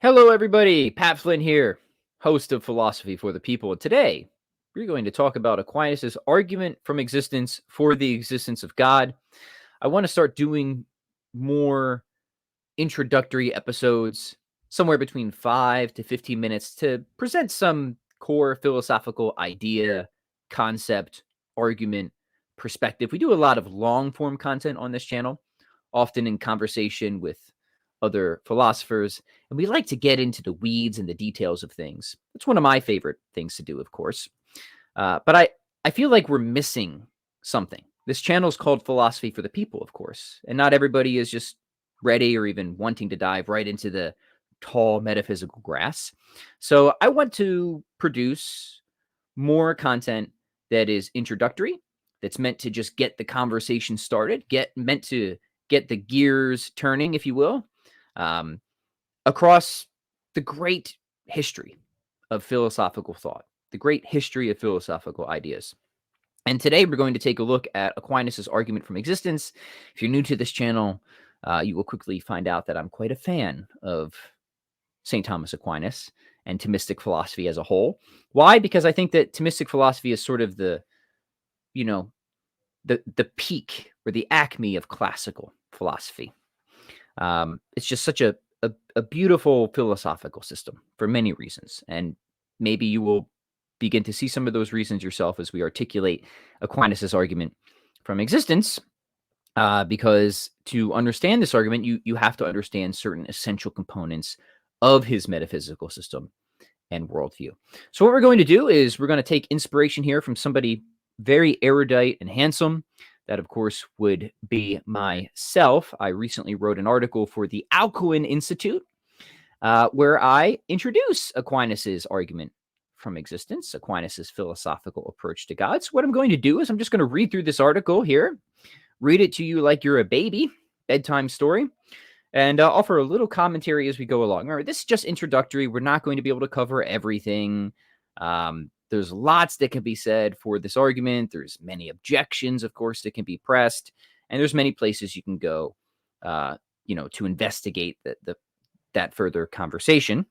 Hello, everybody. Pat Flynn here, host of Philosophy for the People. And today, we're going to talk about Aquinas' argument from existence for the existence of God. I want to start doing more introductory episodes, somewhere between 5 to 15 minutes, to present some core philosophical idea, concept, argument, perspective. We do a lot of long-form content on this channel, often in conversation with other philosophers, and we like to get into the weeds and the details of things. It's one of my favorite things to do, of course. But I feel like we're missing something. This channel is called Philosophy for the People, of course, and not everybody is just ready or even wanting to dive right into the tall metaphysical grass. So I want to produce more content that is introductory, that's meant to just get the conversation started, meant to get the gears turning, if you will, across the great history of philosophical thought, the great history of philosophical ideas. And today we're going to take a look at Aquinas' argument from existence. If you're new to this channel, you will quickly find out that I'm quite a fan of St. Thomas Aquinas and Thomistic philosophy as a whole. Why? Because I think that Thomistic philosophy is sort of the peak or the acme of classical philosophy. It's just such a beautiful philosophical system for many reasons. And maybe you will begin to see some of those reasons yourself as we articulate Aquinas' argument from existence. Because to understand this argument, you have to understand certain essential components of his metaphysical system and worldview. So what we're going to do is we're going to take inspiration here from somebody very erudite and handsome. That, of course, would be myself. I recently wrote an article for the Alcuin Institute where I introduce Aquinas' argument from existence, Aquinas' philosophical approach to God. So what I'm going to do is I'm just going to read through this article here, read it to you like you're a baby, bedtime story, and offer a little commentary as we go along. All right, this is just introductory. We're not going to be able to cover everything. There's lots that can be said for this argument. There's many objections, of course, that can be pressed, and there's many places you can go, to investigate that further conversation.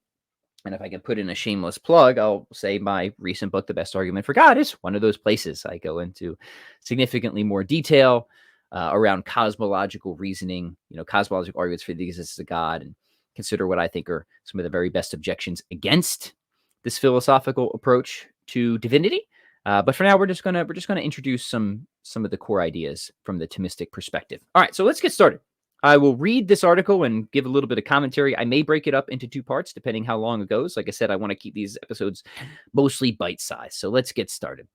And if I can put in a shameless plug, I'll say my recent book, The Best Argument for God, is one of those places. I go into significantly more detail around cosmological reasoning, cosmological arguments for the existence of God, and consider what I think are some of the very best objections against this philosophical approach to divinity. But for now, we're just gonna introduce some of the core ideas from the Thomistic perspective. All right, so let's get started. I will read this article and give a little bit of commentary. I may break it up into two parts, depending how long it goes. Like I said, I want to keep these episodes mostly bite-sized. So let's get started.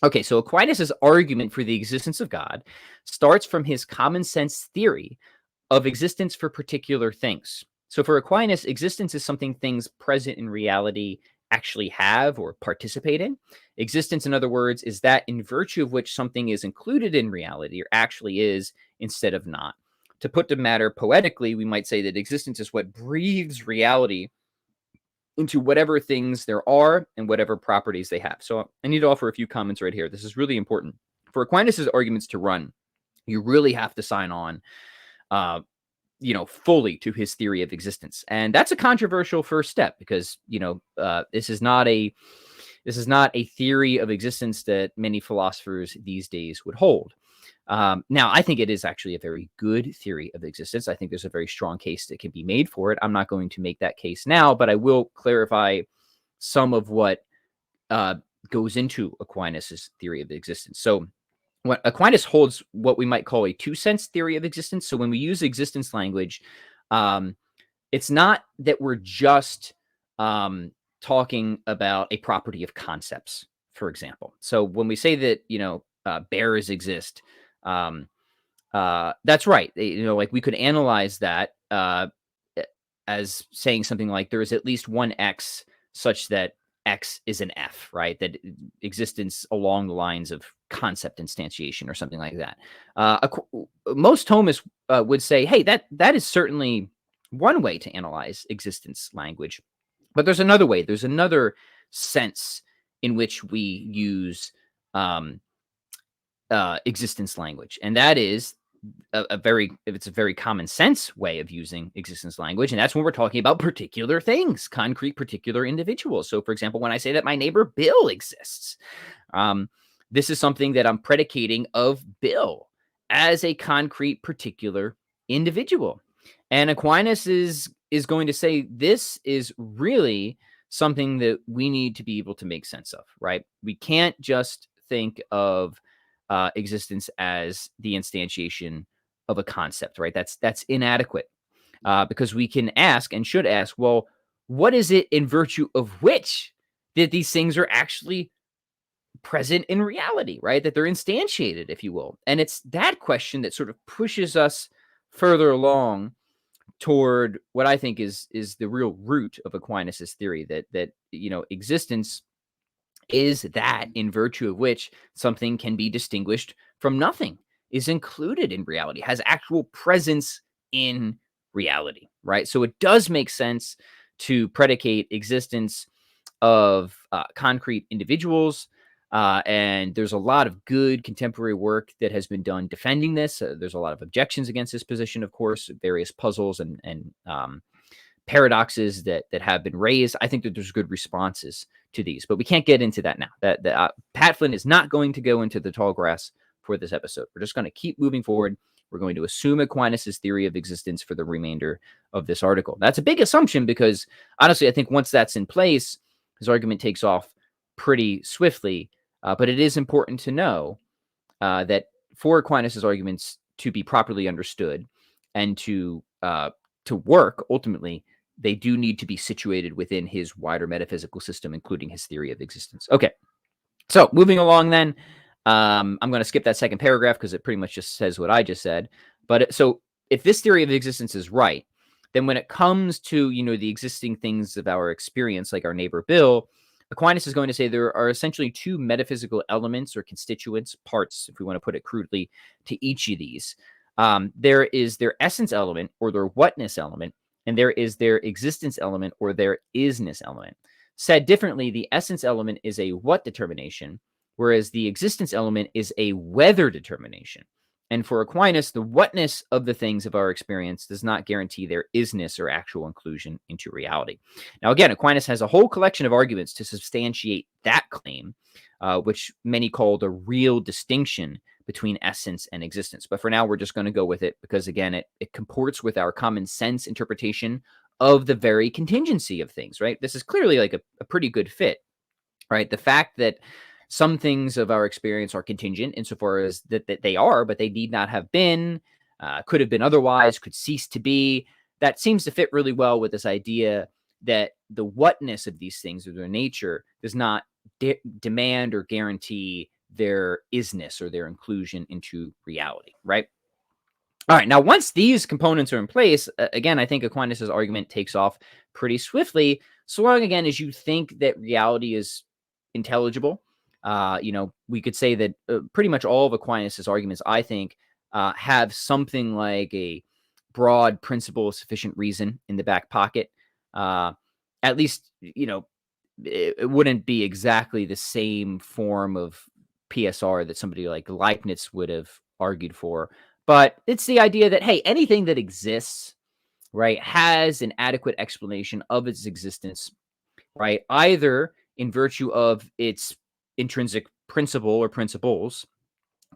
Okay, so Aquinas' argument for the existence of God starts from his common sense theory of existence for particular things. So for Aquinas, existence is something things present in reality actually have or participate in. Existence, in other words, is that in virtue of which something is included in reality or actually is instead of not. To put the matter poetically, we might say that existence is what breathes reality into whatever things there are and whatever properties they have. So I need to offer a few comments right here. This is really important. For Aquinas' arguments to run, you really have to sign on fully to his theory of existence. And that's a controversial first step because, this is not a theory of existence that many philosophers these days would hold. Now, I think it is actually a very good theory of existence. I think there's a very strong case that can be made for it. I'm not going to make that case now, but I will clarify some of what goes into Aquinas' theory of existence. So what Aquinas holds what we might call a two-sense theory of existence. So when we use existence language, it's not that we're just talking about a property of concepts, for example. So when we say that, bears exist, that's right. Like we could analyze that as saying something like there is at least one X such that X is an F, right? That existence along the lines of concept instantiation or something like that. Most Thomists would say, hey, that is certainly one way to analyze existence language. But there's another way. There's another sense in which we use existence language. And that is it's a very common sense way of using existence language, and that's when we're talking about particular things, concrete, particular individuals. So, for example, when I say that my neighbor Bill exists, um, this is something that I'm predicating of Bill as a concrete, particular individual. And Aquinas is going to say this is really something that we need to be able to make sense of, right? We can't just think of existence as the instantiation of a concept, right? That's inadequate because we can ask and should ask, well, what is it in virtue of which that these things are actually present in reality, right? That they're instantiated, if you will. And it's that question that sort of pushes us further along toward what I think is the real root of Aquinas's theory, that existence is that in virtue of which something can be distinguished from nothing, is included in reality, has actual presence in reality, right? So it does make sense to predicate existence of concrete individuals. And there's a lot of good contemporary work that has been done defending this. There's a lot of objections against this position, of course, various puzzles and paradoxes that have been raised. I think that there's good responses to these, but we can't get into that now. Pat Flynn is not going to go into the tall grass for this episode. We're just going to keep moving forward. We're going to assume Aquinas' theory of existence for the remainder of this article. That's a big assumption because, honestly, I think once that's in place, his argument takes off pretty swiftly. But it is important to know that for Aquinas' arguments to be properly understood and to work, ultimately, they do need to be situated within his wider metaphysical system, including his theory of existence. Okay, so moving along then, I'm going to skip that second paragraph because it pretty much just says what I just said. But so if this theory of existence is right, then when it comes to, the existing things of our experience, like our neighbor Bill, Aquinas is going to say there are essentially two metaphysical elements or constituents, parts, if we want to put it crudely, to each of these. There is their essence element or their whatness element, and there is their existence element or their isness element. Said differently, the essence element is a what determination, whereas the existence element is a whether determination. And for Aquinas, the whatness of the things of our experience does not guarantee their isness or actual inclusion into reality. Now, again, Aquinas has a whole collection of arguments to substantiate that claim, which many call the real distinction between essence and existence. But for now, we're just going to go with it because, again, it comports with our common sense interpretation of the very contingency of things, right? This is clearly like a pretty good fit, right? The fact that some things of our experience are contingent insofar as that they are, but they need not have been, could have been otherwise, could cease to be. That seems to fit really well with this idea that the whatness of these things or their nature does not demand or guarantee their isness or their inclusion into reality, right? All right, now once these components are in place, again, I think Aquinas' argument takes off pretty swiftly, so long, again, as you think that reality is intelligible. We could say that pretty much all of Aquinas' arguments, I think, have something like a broad principle of sufficient reason in the back pocket. At least, it wouldn't be exactly the same form of PSR that somebody like Leibniz would have argued for. But it's the idea that, hey, anything that exists, right, has an adequate explanation of its existence, right, either in virtue of its intrinsic principle or principles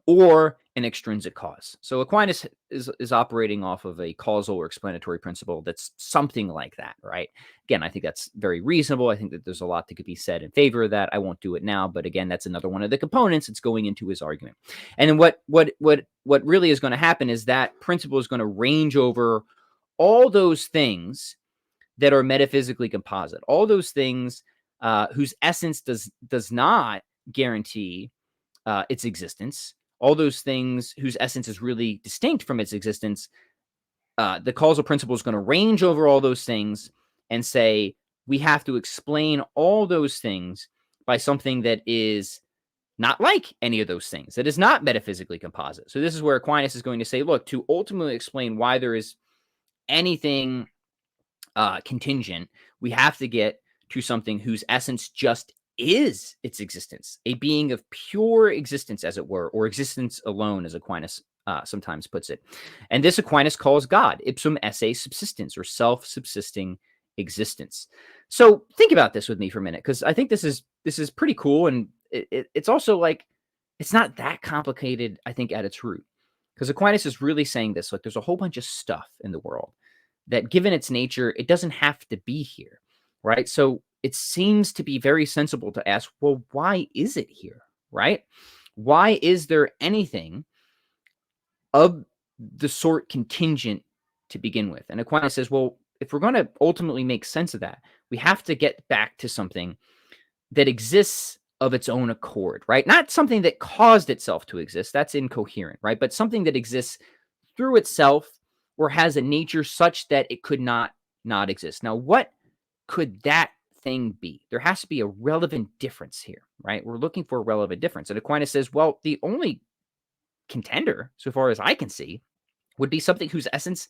or an extrinsic cause. So Aquinas is operating off of a causal or explanatory principle that's something like that, right? Again, I think that's very reasonable. I think that there's a lot that could be said in favor of that. I won't do it now, but again, that's another one of the components that's going into his argument. And then what really is going to happen is that principle is going to range over all those things that are metaphysically composite, all those things whose essence does not guarantee its existence, all those things whose essence is really distinct from its existence. The causal principle is going to range over all those things and say we have to explain all those things by something that is not like any of those things, that is not metaphysically composite. So this is where Aquinas is going to say, look, to ultimately explain why there is anything contingent, we have to get to something whose essence just is its existence, a being of pure existence, as it were, or existence alone, as Aquinas sometimes puts it. And this Aquinas calls God ipsum esse subsistens, or self-subsisting existence. So think about this with me for a minute, because I think this is pretty cool, and it's also like it's not that complicated, I think, at its root. Because Aquinas is really saying this, like there's a whole bunch of stuff in the world that, given its nature, it doesn't have to be here, right? So it seems to be very sensible to ask, well, why is it here, right? Why is there anything of the sort contingent to begin with? And Aquinas says, well, if we're going to ultimately make sense of that, we have to get back to something that exists of its own accord, right? Not something that caused itself to exist. That's incoherent, right? But something that exists through itself, or has a nature such that it could not exist. Now, what could that thing be? There has to be a relevant difference here, right? We're looking for a relevant difference. And Aquinas says, well, the only contender, so far as I can see, would be something whose essence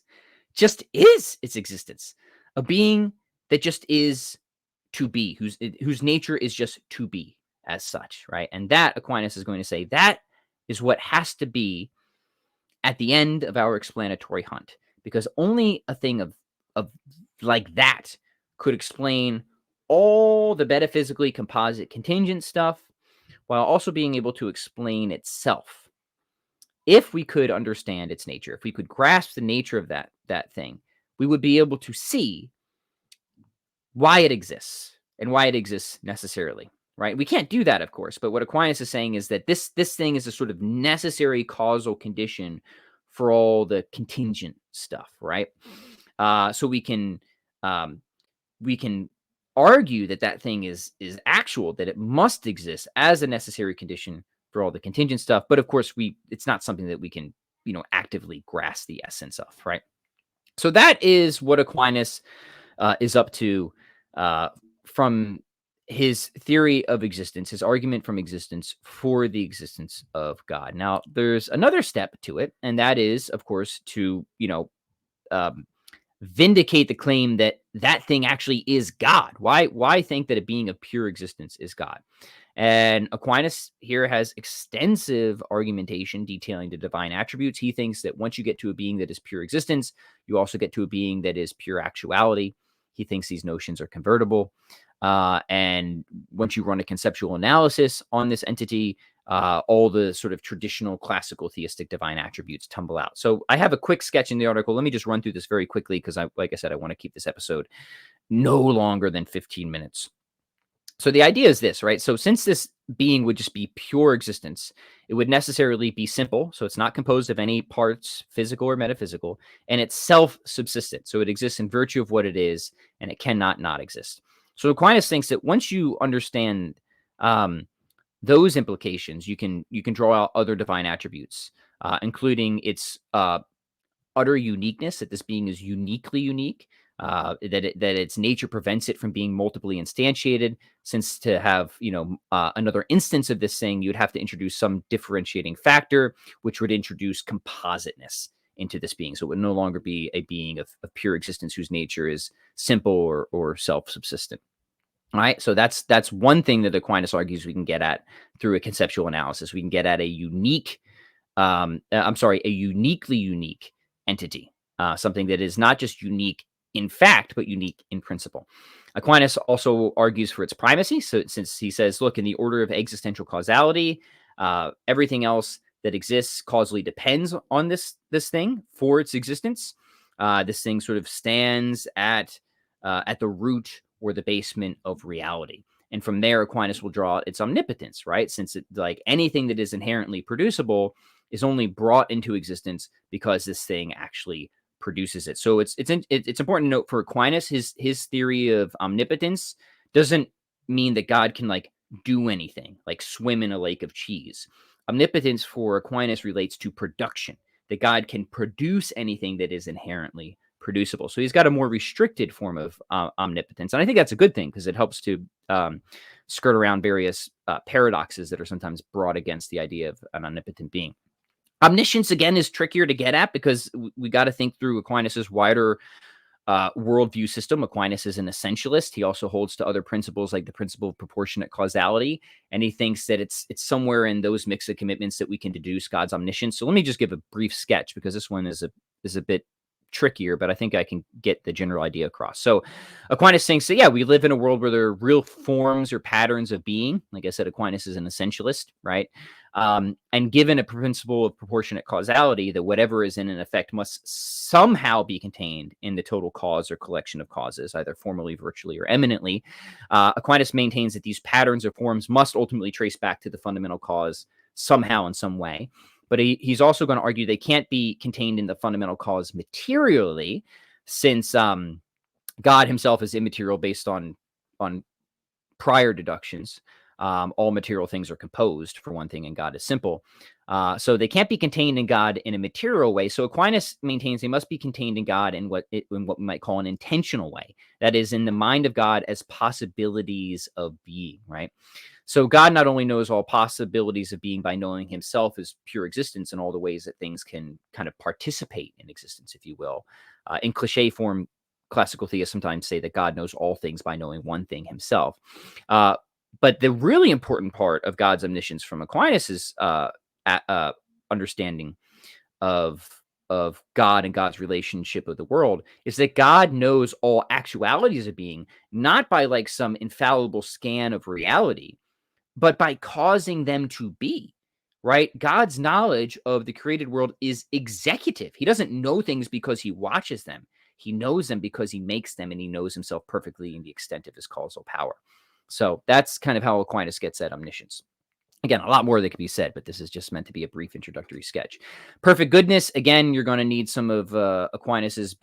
just is its existence, a being that just is to be, whose nature is just to be as such, right? And that, Aquinas is going to say, that is what has to be at the end of our explanatory hunt, because only a thing of like that could explain all the metaphysically composite contingent stuff, while also being able to explain itself. If we could understand its nature, if we could grasp the nature of that thing, we would be able to see why it exists and why it exists necessarily, right? We can't do that, of course, but what Aquinas is saying is that this thing is a sort of necessary causal condition for all the contingent stuff, right? So um, we can argue that that thing is actual, that it must exist as a necessary condition for all the contingent stuff. But of course, it's not something that we can actively grasp the essence of, right? So that is what Aquinas is up to from his theory of existence, his argument from existence for the existence of God. Now, there's another step to it, and that is, of course, to um, vindicate the claim that that thing actually is God. Why think that a being of pure existence is God? And Aquinas here has extensive argumentation detailing the divine attributes. He thinks that once you get to a being that is pure existence, you also get to a being that is pure actuality. He thinks these notions are convertible. And once you run a conceptual analysis on this entity, all the sort of traditional classical theistic divine attributes tumble out. So I have a quick sketch in the article. Let me just run through this very quickly, because like I said, I want to keep this episode no longer than 15 minutes. So the idea is this, right? So since this being would just be pure existence, it would necessarily be simple. So it's not composed of any parts, physical or metaphysical, and it's self-subsistent. So it exists in virtue of what it is, and it cannot not exist. So Aquinas thinks that once you understand those implications, you can draw out other divine attributes, including its utter uniqueness, that this being is uniquely unique, that its nature prevents it from being multiply instantiated. Since to have another instance of this thing, you'd have to introduce some differentiating factor, which would introduce compositeness into this being. So it would no longer be a being of pure existence whose nature is simple or self-subsistent. All right, so that's one thing that Aquinas argues we can get at through a conceptual analysis. We can get at a uniquely unique entity, something that is not just unique in fact, but unique in principle. Aquinas also argues for its primacy. So since he says, look, in the order of existential causality, everything else that exists causally depends on this thing for its existence. This thing sort of stands at the root or the basement of reality. And from there, Aquinas will draw its omnipotence, right? Since like anything that is inherently producible is only brought into existence because this thing actually produces it. So it's important to note for Aquinas, his theory of omnipotence doesn't mean that God can like do anything, like swim in a lake of cheese. Omnipotence for Aquinas relates to production, that God can produce anything that is inherently producible. So he's got a more restricted form of omnipotence. And I think that's a good thing, because it helps to skirt around various paradoxes that are sometimes brought against the idea of an omnipotent being. Omniscience, again, is trickier to get at, because we got to think through Aquinas's wider worldview system. Aquinas is an essentialist. He also holds to other principles like the principle of proportionate causality, and he thinks that it's somewhere in those mix of commitments that we can deduce God's omniscience. So let me just give a brief sketch, because this one is a bit trickier, but I think I can get the general idea across. So Aquinas thinks that, yeah, we live in a world where there are real forms or patterns of being. Like I said, Aquinas is an essentialist, right? And given a principle of proportionate causality, that whatever is in an effect must somehow be contained in the total cause or collection of causes, either formally, virtually, or eminently, Aquinas maintains that these patterns or forms must ultimately trace back to the fundamental cause somehow in some way. But he's also going to argue they can't be contained in the fundamental cause materially, since God himself is immaterial based on prior deductions. All material things are composed, for one thing, and God is simple. So they can't be contained in God in a material way. So Aquinas maintains they must be contained in God in what we might call an intentional way. That is, in the mind of God as possibilities of being, right? So God not only knows all possibilities of being by knowing himself as pure existence and all the ways that things can kind of participate in existence, if you will. In cliche form, classical theists sometimes say that God knows all things by knowing one thing himself. But the really important part of God's omniscience from Aquinas's understanding of God and God's relationship with the world is that God knows all actualities of being, not by like some infallible scan of reality, but by causing them to be, right? God's knowledge of the created world is executive. He doesn't know things because he watches them. He knows them because he makes them, and he knows himself perfectly in the extent of his causal power. So that's kind of how Aquinas gets at omniscience. Again, a lot more that could be said, but this is just meant to be a brief introductory sketch. Perfect goodness. Again, you're going to need some of Aquinas's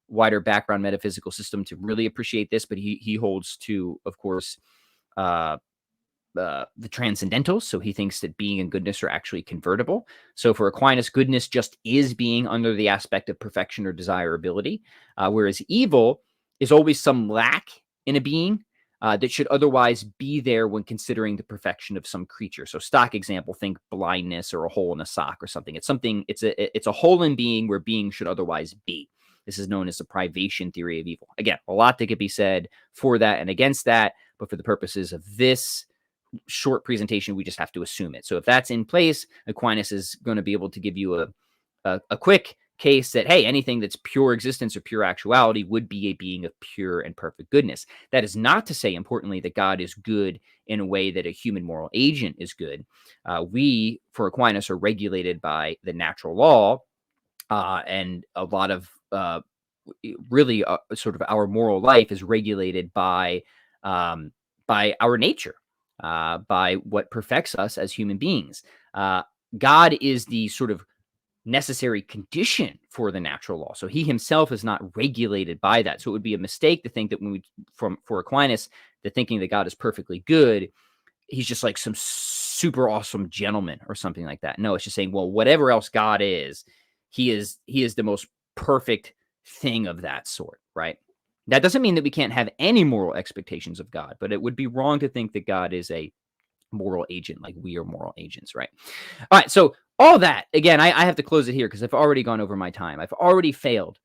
wider background metaphysical system to really appreciate this, but he holds to, of course, the transcendentals. So he thinks that being and goodness are actually convertible. So for Aquinas, goodness just is being under the aspect of perfection or desirability, whereas evil is always some lack in a being that should otherwise be there when considering the perfection of some creature. So stock example, think blindness or a hole in a sock or something. It's a hole in being where being should otherwise be. This is known as the privation theory of evil. Again, a lot that could be said for that and against that, but for the purposes of this short presentation, we just have to assume it. So if that's in place, Aquinas is going to be able to give you a quick case that, hey, anything that's pure existence or pure actuality would be a being of pure and perfect goodness. That is not to say, importantly, that God is good in a way that a human moral agent is good. We, for Aquinas, are regulated by the natural law, and a lot of really sort of our moral life is regulated by our nature. By what perfects us as human beings. God is the sort of necessary condition for the natural law. So he himself is not regulated by that. So it would be a mistake to think that for Aquinas, the thinking that God is perfectly good, he's just like some super awesome gentleman or something like that. No, it's just saying, well, whatever else God is, he is the most perfect thing of that sort, right? That doesn't mean that we can't have any moral expectations of God, but it would be wrong to think that God is a moral agent like we are moral agents, right? All right, so all that, again, I have to close it here because I've already gone over my time. I've already failed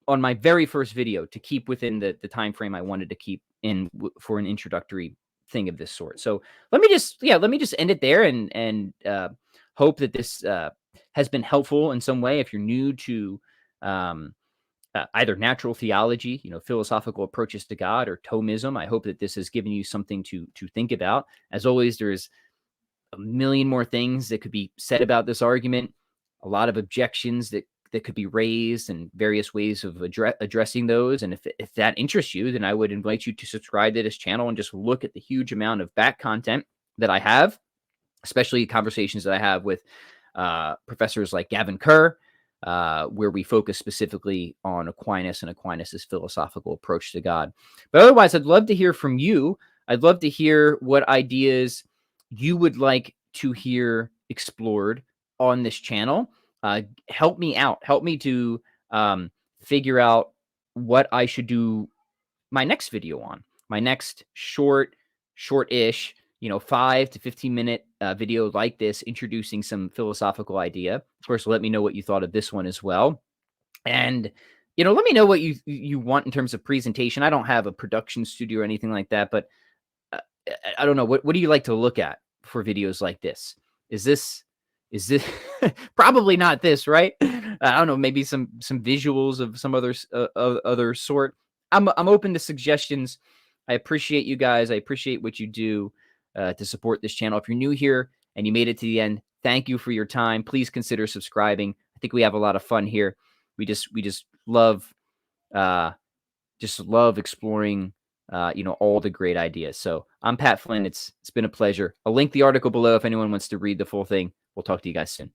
on my very first video to keep within the time frame I wanted to keep in for an introductory thing of this sort. So let me just end it there and hope that this has been helpful in some way. If you're new to either natural theology, philosophical approaches to God, or Thomism, I hope that this has given you something to think about. As always, there's a million more things that could be said about this argument, a lot of objections that could be raised, and various ways of addressing those. And if that interests you, then I would invite you to subscribe to this channel and just look at the huge amount of back content that I have, especially conversations that I have with professors like Gavin Kerr, where we focus specifically on Aquinas and Aquinas's philosophical approach to God. But otherwise, I'd love to hear from you. I'd love to hear what ideas you would like to hear explored on this channel. Help me out. Help me to figure out what I should do my next video on. My next short-ish, 5 to 15-minute video like this, introducing some philosophical idea. Of course, let me know what you thought of this one as well. And, let me know what you want in terms of presentation. I don't have a production studio or anything like that, but uh, I don't know. What do you like to look at for videos like this? Is this probably not this, right? I don't know. Maybe some visuals of some other sort. I'm open to suggestions. I appreciate you guys. I appreciate what you do to support this channel. If you're new here and you made it to the end, thank you for your time. Please consider subscribing. I think we have a lot of fun here. We just love exploring all the great ideas. So I'm Pat Flynn. It's been a pleasure. I'll link the article below if anyone wants to read the full thing. We'll talk to you guys soon.